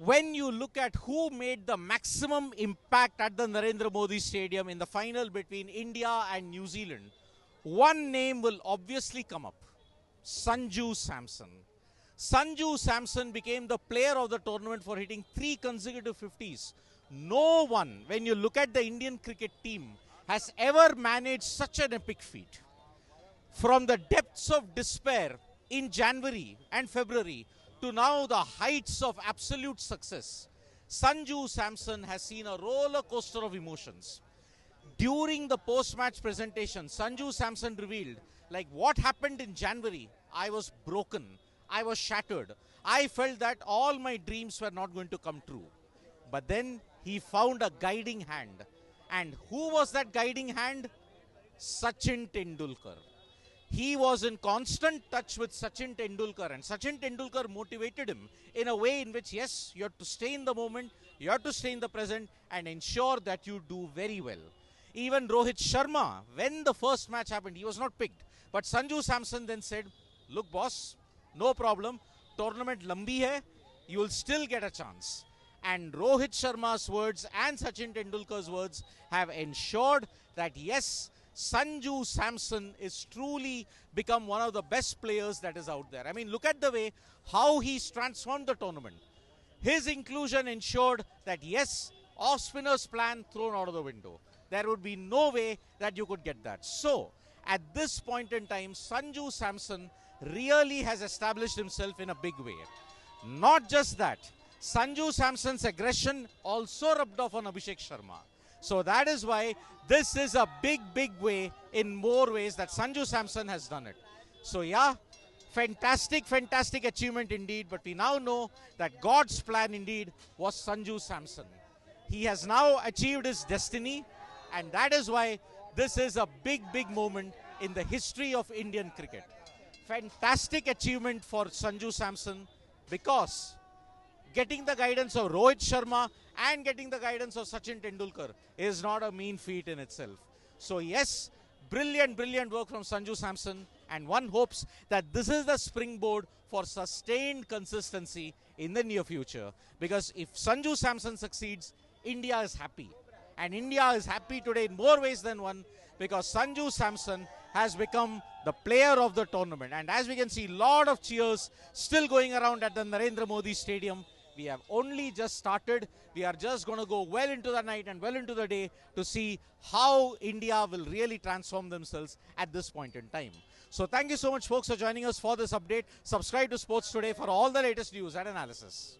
when you look at who made the maximum impact at the Narendra Modi Stadium in the final between India and New Zealand, one name will obviously come up: Sanju Samson. Sanju Samson became the player of the tournament for hitting 3 consecutive 50s. No one, when you look at the Indian cricket team, has ever managed such an epic feat. From the depths of despair in January and February to now the heights of absolute success, Sanju Samson has seen a roller coaster of emotions. During the post-match presentation, Sanju Samson revealed, like, what happened in January, I was broken, I was shattered. I felt that all my dreams were not going to come true. But then he found a guiding hand. And who was that guiding hand? Sachin Tendulkar. He was in constant touch with Sachin Tendulkar, and Sachin Tendulkar motivated him in a way in which, yes, you have to stay in the moment, you have to stay in the present and ensure that you do very well. Even Rohit Sharma, when the first match happened, he was not picked. But Sanju Samson then said, look boss, no problem, tournament lambi hai, you will still get a chance. And Rohit Sharma's words and Sachin Tendulkar's words have ensured that yes, Sanju Samson is truly become one of the best players that is out there. I mean, look at the way how he's transformed the tournament. His inclusion ensured that yes, off-spinner's plan thrown out of the window. There would be no way that you could get that. So, at this point in time, Sanju Samson really has established himself in a big way. Not just that, Sanju Samson's aggression also rubbed off on Abhishek Sharma. So that is why this is a big, big way in more ways that Sanju Samson has done it. So yeah, fantastic, fantastic achievement indeed. But we now know that God's plan indeed was Sanju Samson. He has now achieved his destiny, and that is why this is a big, big moment in the history of Indian cricket. Fantastic achievement for Sanju Samson, because getting the guidance of Rohit Sharma and getting the guidance of Sachin Tendulkar is not a mean feat in itself. So yes, brilliant, brilliant work from Sanju Samson, and one hopes that this is the springboard for sustained consistency in the near future. Because if Sanju Samson succeeds, India is happy. And India is happy today in more ways than one, because Sanju Samson has become the player of the tournament. And as we can see, lot of cheers still going around at the Narendra Modi Stadium. We have only just started. We are just going to go well into the night and well into the day to see how India will really transform themselves at this point in time. So thank you so much, folks, for joining us for this update. Subscribe to Sports Today for all the latest news and analysis.